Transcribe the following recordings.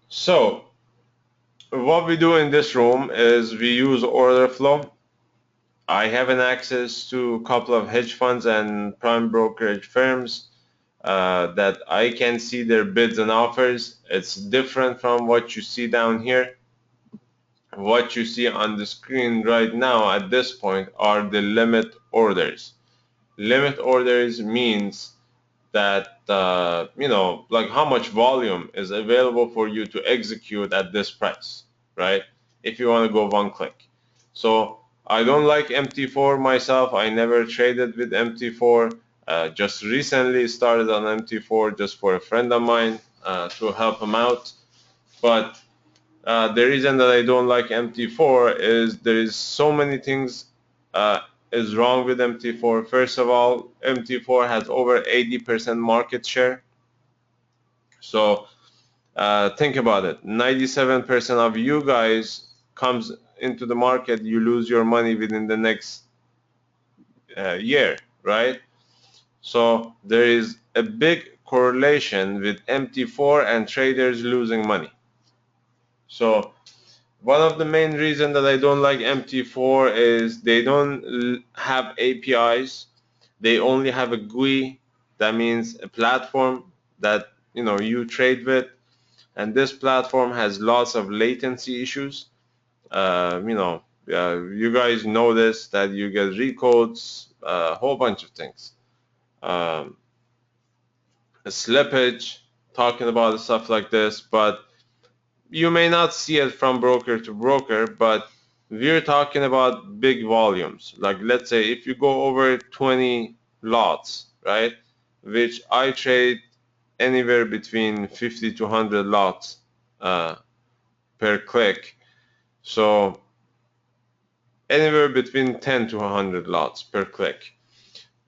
So what we do in this room is we use order flow. I have an access to a couple of hedge funds and prime brokerage firms that I can see their bids and offers. It's different from what you see down here. What you see on the screen right now at this point are the limit orders. Limit orders means that like how much volume is available for you to execute at this price, right? If you want to go one click. So I don't like MT4 myself. I never traded with MT4. Just recently started on MT4 just for a friend of mine to help him out. But the reason that I don't like MT4 is there is so many things uh, is wrong with MT4. First of all, MT4 has over 80% market share. So think about it. 97% of you guys comes into the market, you lose your money within the next year, right? So there is a big correlation with MT4 and traders losing money. So one of the main reasons that I don't like MT4 is they don't have APIs. They only have a GUI. That means a platform that you trade with, and this platform has lots of latency issues. You guys know this, that you get recodes, a whole bunch of things, um, a slippage, talking about stuff like this, but you may not see it from broker to broker, but we're talking about big volumes. Like let's say if you go over 20 lots, right, which I trade anywhere between 50 to 100 lots per click. So anywhere between 10 to 100 lots per click.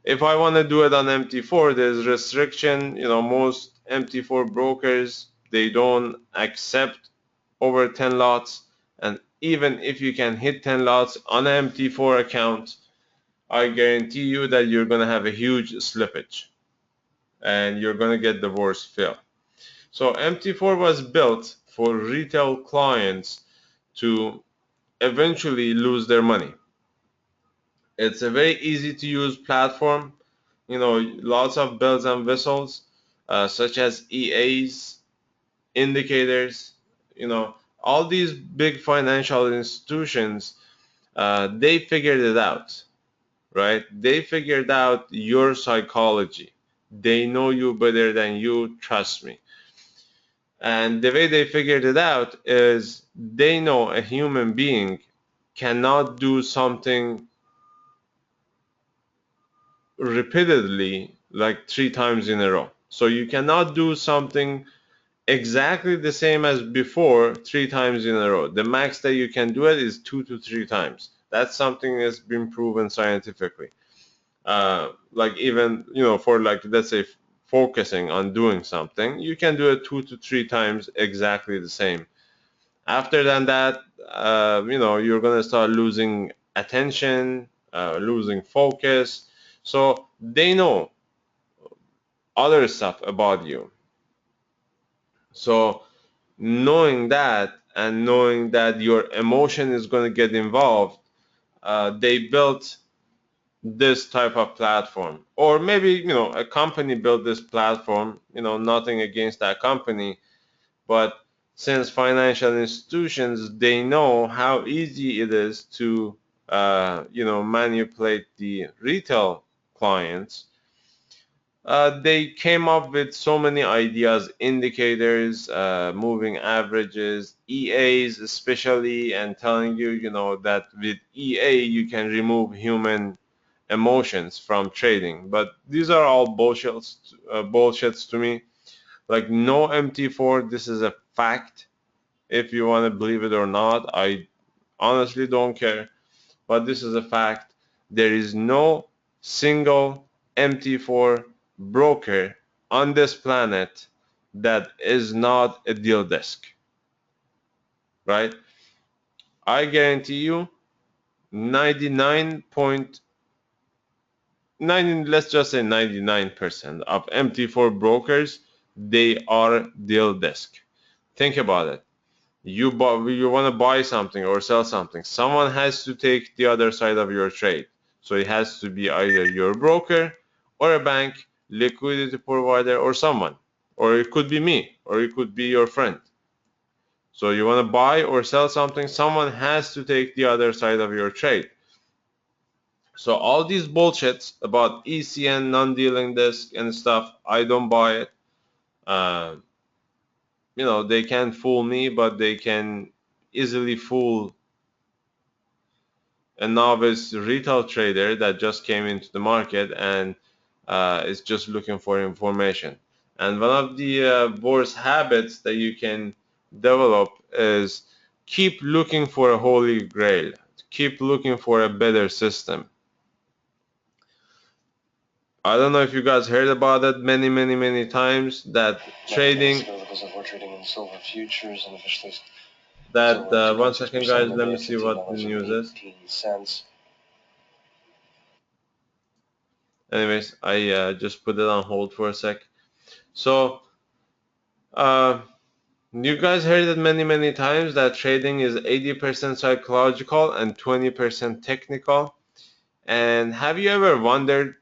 If I want to do it on MT4, there's restriction. Most MT4 brokers, they don't accept over 10 lots. And even if you can hit 10 lots on an MT4 account, I guarantee you that you're going to have a huge slippage and you're going to get the worst fill. So MT4 was built for retail clients to eventually lose their money. It's a very easy to use platform, lots of bells and whistles, such as EAs, indicators, all these big financial institutions, they figured it out, right? They figured out your psychology. They know you better than you, trust me. And the way they figured it out is they know a human being cannot do something repeatedly like 3 times in a row. So you cannot do something exactly the same as before 3 times in a row. The max that you can do it is 2 to 3 times. That's something that's been proven scientifically. Like even for like let's say focusing on doing something, you can do it 2 to 3 times exactly the same. After than that, you're gonna start losing attention, losing focus. So they know other stuff about you. So knowing that and knowing that your emotion is going to get involved, they built this type of platform. Or maybe, a company built this platform, nothing against that company. But since financial institutions, they know how easy it is to, manipulate the retail clients. They came up with so many ideas, indicators, moving averages, EAs especially, and telling you, that with EA you can remove human emotions from trading. But these are all bullshits to me. Like no MT4, this is a fact. If you want to believe it or not, I honestly don't care. But this is a fact. There is no single MT4 broker on this planet that is not a deal desk, right? I guarantee you 99.9, let's just say 99% of MT4 brokers, they are deal desk. Think about it. You want to buy something or sell something. Someone has to take the other side of your trade. So it has to be either your broker or a bank, liquidity provider, or someone. Or it could be me, or it could be your friend. So you want to buy or sell something, someone has to take the other side of your trade. So all these bullshits about ECN, non-dealing desk and stuff, I don't buy it. Uh, they can fool me, but they can easily fool a novice retail trader that just came into the market and is just looking for information. And one of the worst habits that you can develop is keep looking for a holy grail, keep looking for a better system. I don't know if you guys heard about it many times that trading. That 1 second, guys. Let me see what the news is. Anyways, I just put it on hold for a sec. So, uh, you guys heard it many times that trading is 80% psychological and 20% technical. And have you ever wondered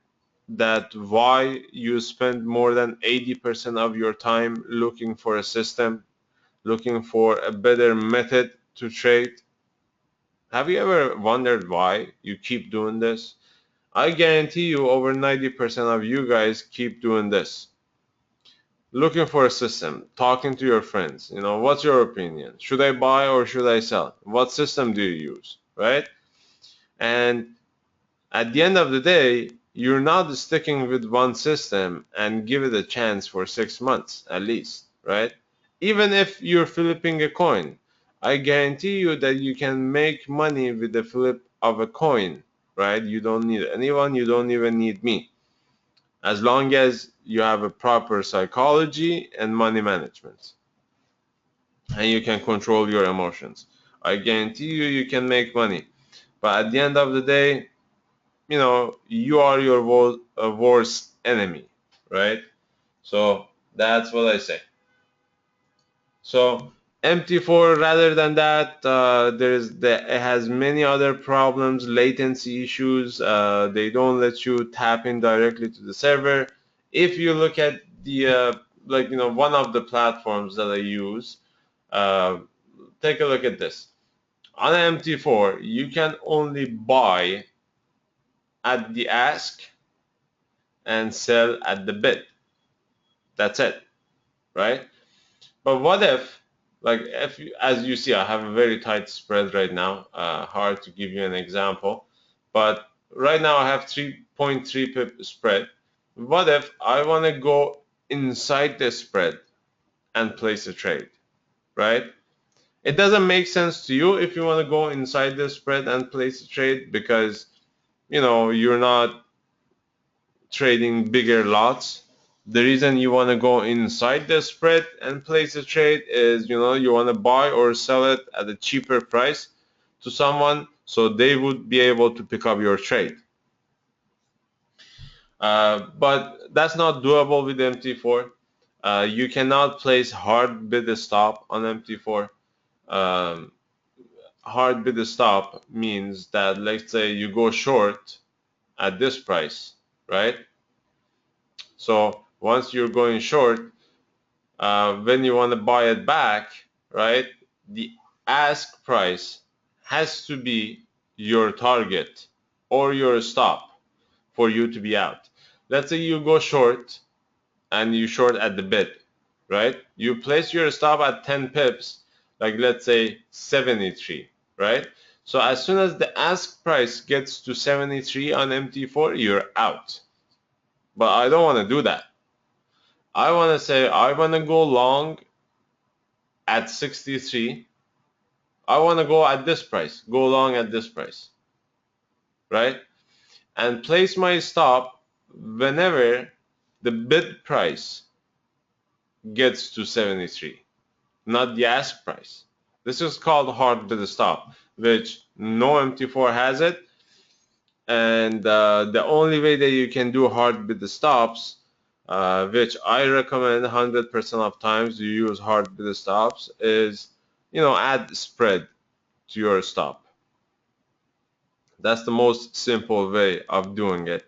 that why you spend more than 80% of your time looking for a system, looking for a better method to trade? Have you ever wondered why you keep doing this? I guarantee you over 90% of you guys keep doing this. Looking for a system, talking to your friends, what's your opinion? Should I buy or should I sell? What system do you use, right? And at the end of the day, you're not sticking with one system and give it a chance for 6 months at least, right? Even if you're flipping a coin, I guarantee you that you can make money with the flip of a coin, right? You don't need anyone, you don't even need me. As long as you have a proper psychology and money management and you can control your emotions, I guarantee you can make money. But at the end of the day, you are your worst enemy, right? So that's what I say. So MT4, rather than that, it has many other problems, latency issues. They don't let you tap in directly to the server. If you look at the one of the platforms that I use, uh, take a look at this. On MT4, you can only buy at the ask and sell at the bid. That's it, right? But what if, as you see, I have a very tight spread right now. Hard to give you an example, but right now I have 3.3 pip spread. What if I want to go inside the spread and place a trade, right? It doesn't make sense to you if you want to go inside the spread and place a trade because you're not trading bigger lots. The reason you want to go inside the spread and place a trade is you want to buy or sell it at a cheaper price to someone so they would be able to pick up your trade. But that's not doable with MT4. You cannot place hard bid stop on MT4. Um, Hard bid stop means that, let's say you go short at this price, right? So once you're going short, when you want to buy it back, right, the ask price has to be your target or your stop for you to be out. Let's say you go short and you short at the bid, right? You place your stop at 10 pips, like let's say 73, right? So as soon as the ask price gets to 73 on MT4, you're out. But I don't want to do that. I want to say I want to go long at 63. I want to go at this price, go long at this price, right? And place my stop whenever the bid price gets to 73, not the ask price. This is called hard bid stop, which no MT4 has it. And the only way that you can do hard bid stops which I recommend 100% of times you use hard bid stops, is, add spread to your stop. That's the most simple way of doing it.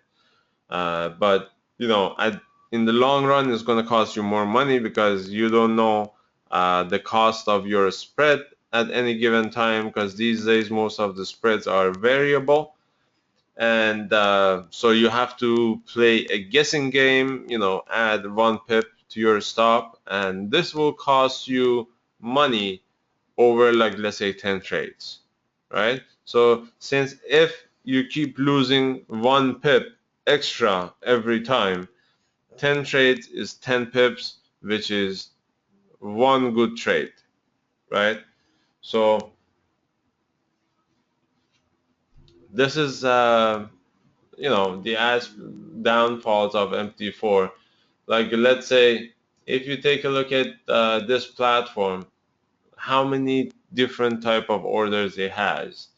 But in the long run, it's going to cost you more money because you don't know the cost of your spread at any given time, because these days most of the spreads are variable, and so you have to play a guessing game, add 1 pip to your stop, and this will cost you money over, like, let's say 10 trades, right? So since if you keep losing 1 pip extra every time, 10 trades is 10 pips, which is one good trade, right? So this is the downfalls of MT4. Like, let's say if you take a look at this platform, how many different type of orders it has: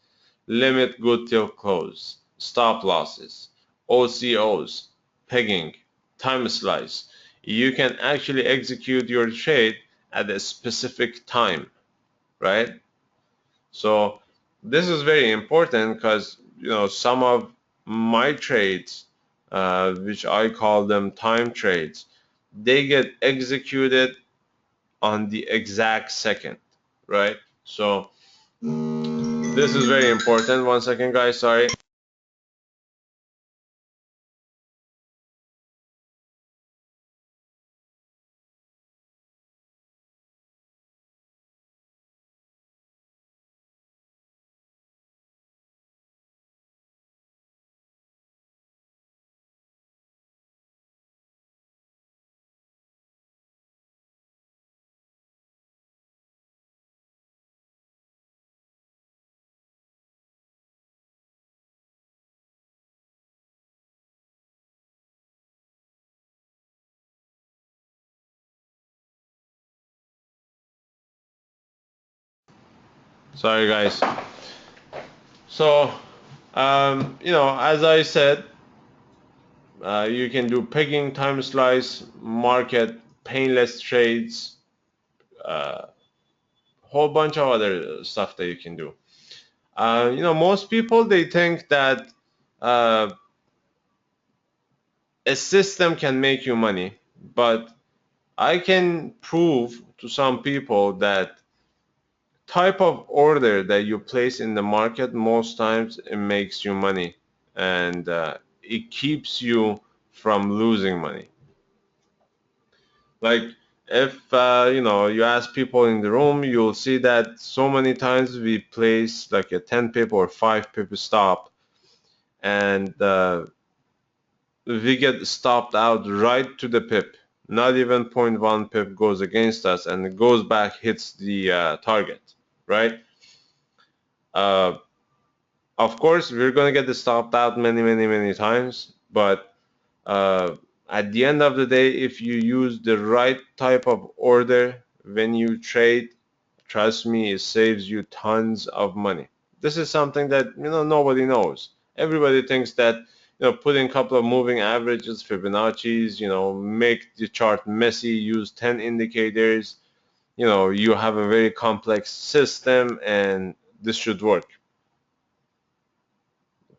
limit good till close, stop losses, OCOs, pegging, time slice. You can actually execute your trade at a specific time, right? So this is very important because some of my trades, which I call them time trades, they get executed on the exact second, right? So this is very important. 1 second, guys. Sorry. Sorry, guys. So, as I said, you can do pegging, time slice, market, painless trades, a whole bunch of other stuff that you can do. Most people, they think that uh, a system can make you money, but I can prove to some people that type of order that you place in the market, most times it makes you money, and it keeps you from losing money. Like, if you ask people in the room, you'll see that so many times we place like a 10 pip or 5 pip stop, and we get stopped out right to the pip. Not even zero point 0.1 pip goes against us, and it goes back, hits the target, right? Uh, of course, we're going to get stopped out many, many, many times, but uh, at the end of the day, if you use the right type of order when you trade, trust me, it saves you tons of money. This is something that nobody knows. Everybody thinks that put in a couple of moving averages, Fibonacci's, make the chart messy, use 10 indicators, you have a very complex system, and this should work.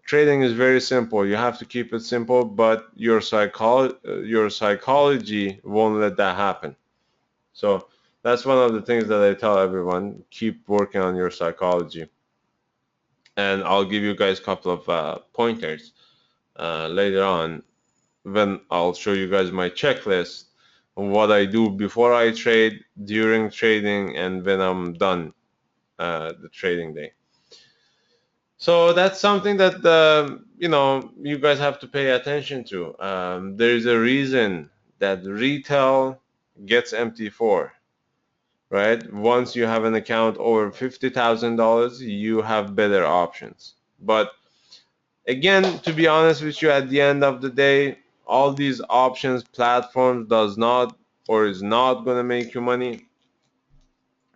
Trading is very simple. You have to keep it simple, but your psychology won't let that happen. So that's one of the things that I tell everyone: keep working on your psychology. And I'll give you guys a couple of pointers later on when I'll show you guys my checklist on what I do before I trade, during trading, and when I'm done the trading day. So that's something that you guys have to pay attention to. There's a reason that retail gets MT4, right? Once you have an account over $50,000, you have better options. But again, to be honest with you, at the end of the day, all these options platforms does not or is not going to make you money.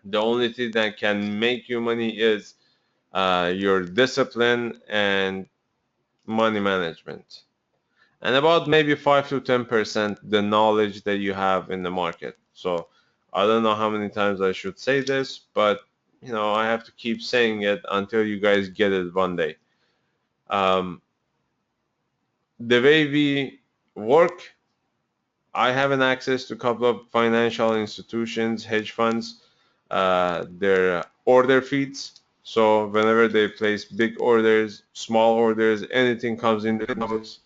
The only thing that can make you money is your discipline and money management. and about maybe 5 to 10% the knowledge that you have in the market. So I don't know how many times I should say this, but I have to keep saying it until you guys get it one day. Um, the way we work, I have an access to a couple of financial institutions, hedge funds, their order feeds. So whenever they place big orders, small orders, anything comes in the numbers,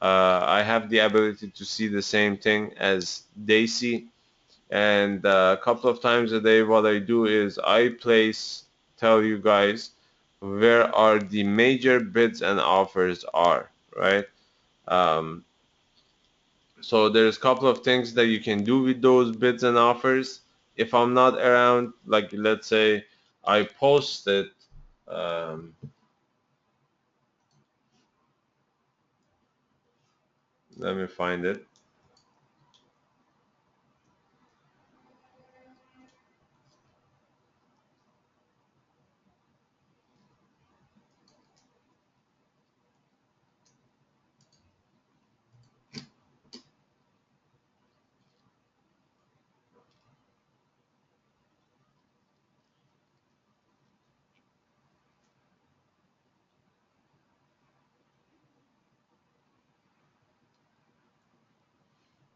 I have the ability to see the same thing as they see. And a couple of times a day, what I do is tell you guys where are the major bids and offers are, right? Um, so there's a couple of things that you can do with those bids and offers. If I'm not around, like let's say I posted, um, let me find it.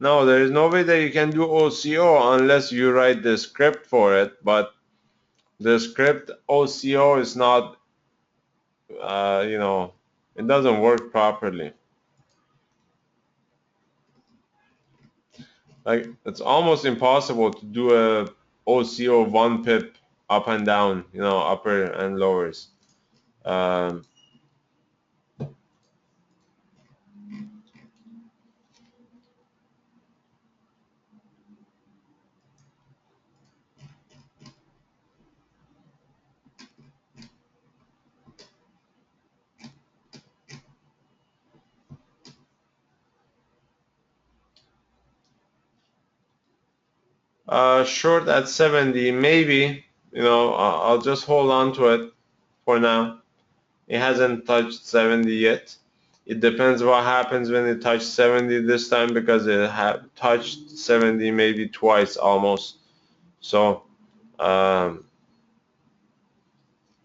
No, there is no way that you can do OCO unless you write the script for it, but the script OCO is not, it doesn't work properly. Like it's almost impossible to do a OCO 1 pip up and down, upper and lowers. Um, short at 70, maybe, I'll just hold on to it for now. It hasn't touched 70 yet. It depends what happens when it touches 70 this time because it had touched 70 maybe twice almost. So um,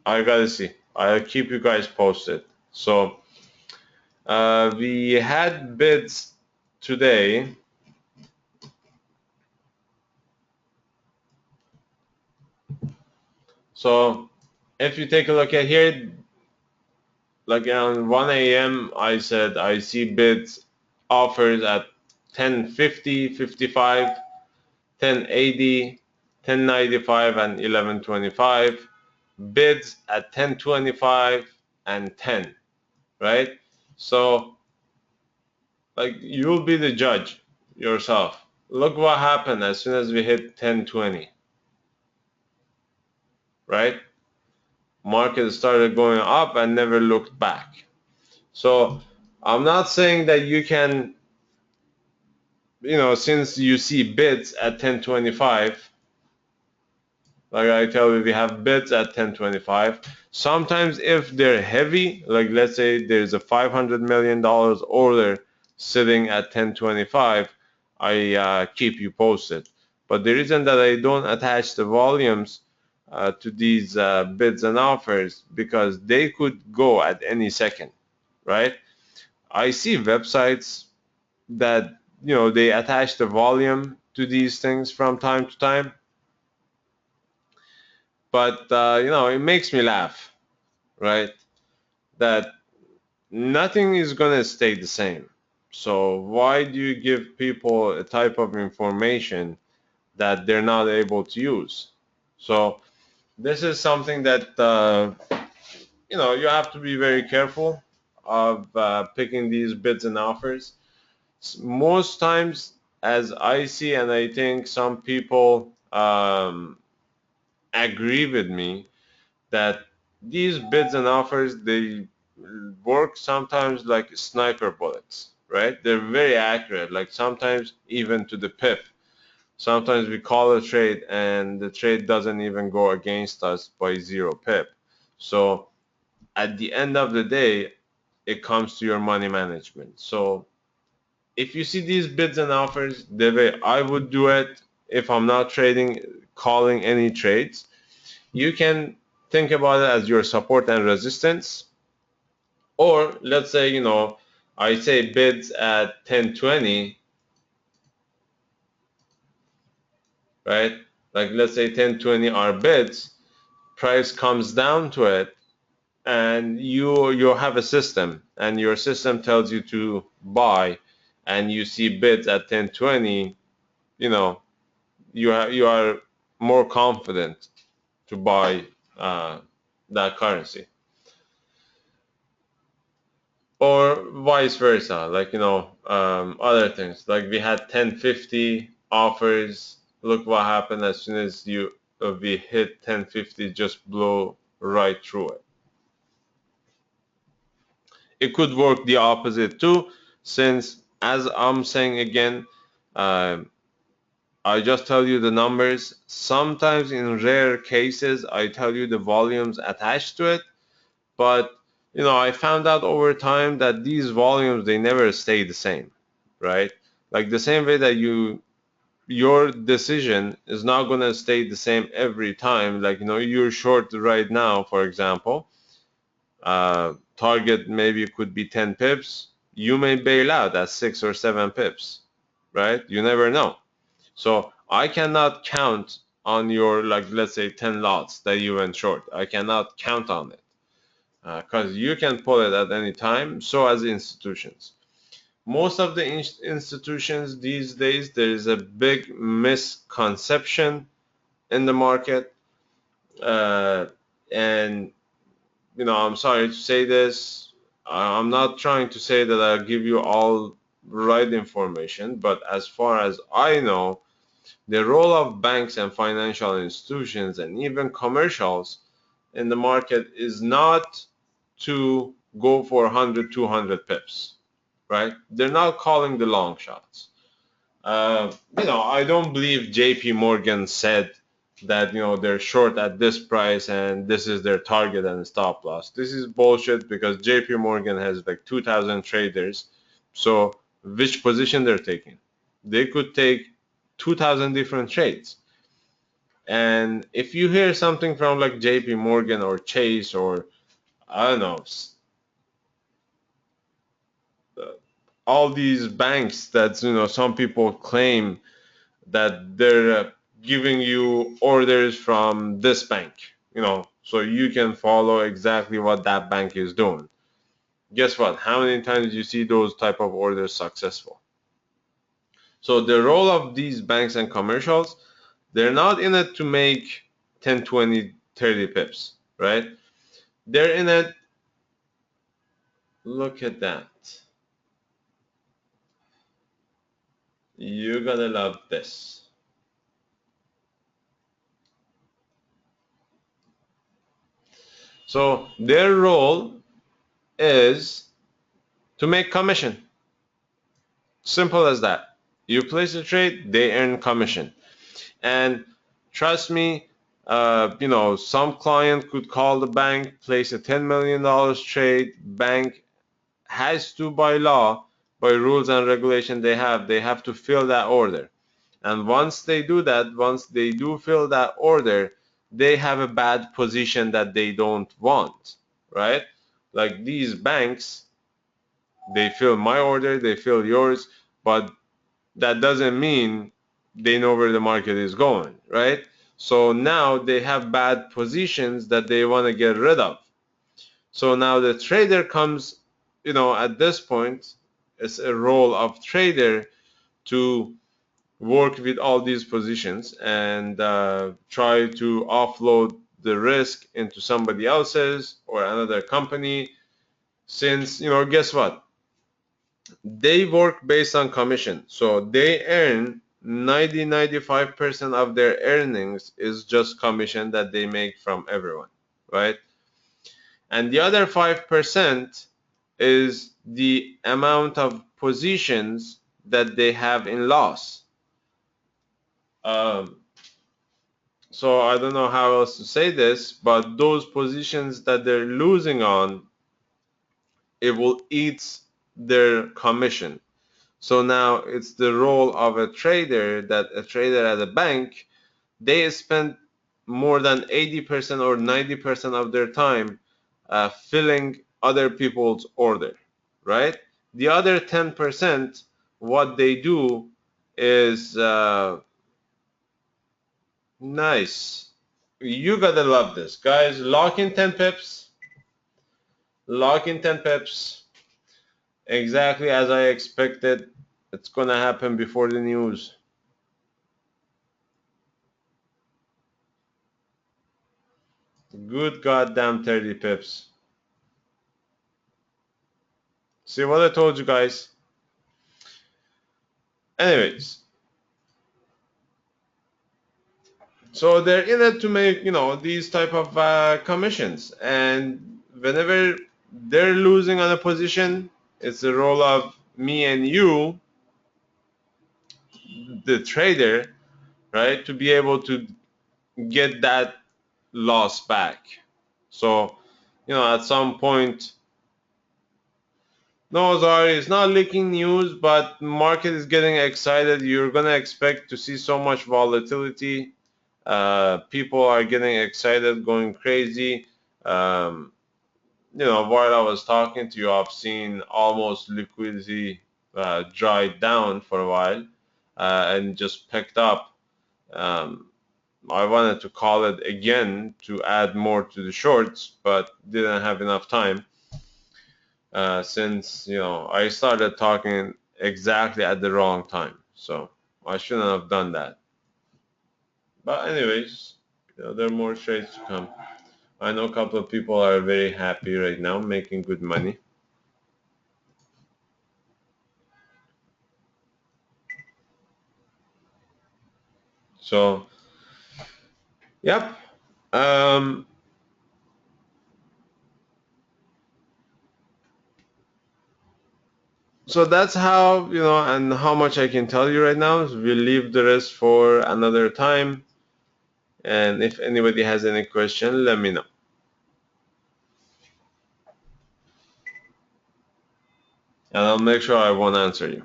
I gotta see. I'll keep you guys posted. So we had bids today. So if you take a look at here, like around 1 a.m., I said I see bids offers at 1050, 55, 1080, 1095, and 1125. Bids at 1025 and 10, right? So, like, you'll be the judge yourself. Look what happened as soon as we hit 1020, right? Market started going up and never looked back. So, I'm not saying that you can, since you see bids at 1025, like I tell you, we have bids at 1025. Sometimes if they're heavy, like let's say there's a $500 million order sitting at 1025, I keep you posted. But the reason that I don't attach the volumes to these bids and offers because they could go at any second, right? I see websites that they attach the volume to these things from time to time, but it makes me laugh, right? That nothing is gonna stay the same. So why do you give people a type of information that they're not able to use? So this is something that you have to be very careful of picking these bids and offers. Most times, as I see, and I think some people agree with me, that these bids and offers they work sometimes like sniper bullets, right? They're very accurate, like sometimes even to the pip. Sometimes we call a trade and the trade doesn't even go against us by 0 pip. So at the end of the day, it comes to your money management. So if you see these bids and offers, the way I would do it if I'm not trading, calling any trades, you can think about it as your support and resistance. Or let's say, I say bids at 1020, right? Like let's say 1020 are bids, price comes down to it, and you have a system, and your system tells you to buy, and you see bids at 1020, you know, you are more confident to buy uh, that currency. Or vice versa, like other things, like we had 1050 offers. Look what happened as soon as we hit 1050, just blow right through it. It could work the opposite too, since as I'm saying again, uh, I just tell you the numbers. Sometimes in rare cases I tell you the volumes attached to it. But I found out over time that these volumes, they never stay the same, right? Like the same way that your decision is not going to stay the same every time. Like you're short right now, for example, target maybe could be 10 pips. You may bail out at 6 or 7 pips, right? You never know. So I cannot count on your, like, let's say 10 lots that you went short. I cannot count on it because you can pull it at any time. So as institutions, most of the institutions these days, there is a big misconception in the market, uh, and I'm sorry to say this. I'm not trying to say that I'll give you all right information, but as far as I know, the role of banks and financial institutions and even commercials in the market is not to go for 100, 200 pips, right? They're not calling the long shots. I don't believe JP Morgan said that, they're short at this price and this is their target and stop loss. This is bullshit because JP Morgan has like 2,000 traders. So which position they're taking? They could take 2,000 different trades. And if you hear something from like JP Morgan or Chase or I don't know, all these banks that some people claim that they're giving you orders from this bank, so you can follow exactly what that bank is doing. Guess what? How many times do you see those type of orders successful? So the role of these banks and commercials, they're not in it to make 10, 20, 30 pips, right? They're in it. Look at that. You're gonna love this. So their role is to make commission. Simple as that. You place a trade, they earn commission. And trust me, some client could call the bank, place a $10 million trade. Bank has to, by law, by rules and regulation they have to fill that order. And once they do that, once they do fill that order, they have a bad position that they don't want, right? Like these banks, they fill my order, they fill yours, but that doesn't mean they know where the market is going, right? So now they have bad positions that they want to get rid of. So now the trader comes, at this point, it's a role of trader to work with all these positions and try to offload the risk into somebody else's or another company. Since, guess what? They work based on commission. So they earn 95% of their earnings is just commission that they make from everyone, right? And the other 5% is the amount of positions that they have in loss. Um, so I don't know how else to say this, but those positions that they're losing on, it will eat their commission. So now it's the role of a trader, that a trader at a bank, they spend more than 80% or 90% of their time filling other people's order, right? The other 10%, what they do is nice. You gotta love this, guys. Lock in 10 pips. Lock in 10 pips. Exactly as I expected. It's gonna happen before the news. Good goddamn 30 pips. See what I told you guys? Anyways, so they're in it to make, these type of commissions. And whenever they're losing on a position, it's the role of me and you, the trader, right, to be able to get that loss back. So, at some point, no, sorry, it's not leaking news, but market is getting excited. You're gonna expect to see so much volatility. People are getting excited, going crazy. Um, while I was talking to you, I've seen almost liquidity dried down for a while and just picked up. Um, I wanted to call it again to add more to the shorts, but didn't have enough time since I started talking exactly at the wrong time. So I shouldn't have done that. But anyways, there are more trades to come. I know a couple of people are very happy right now, making good money. So, yep. Um, so that's how, and how much I can tell you right now. So we'll leave the rest for another time. And if anybody has any question, let me know. And I'll make sure I won't answer you.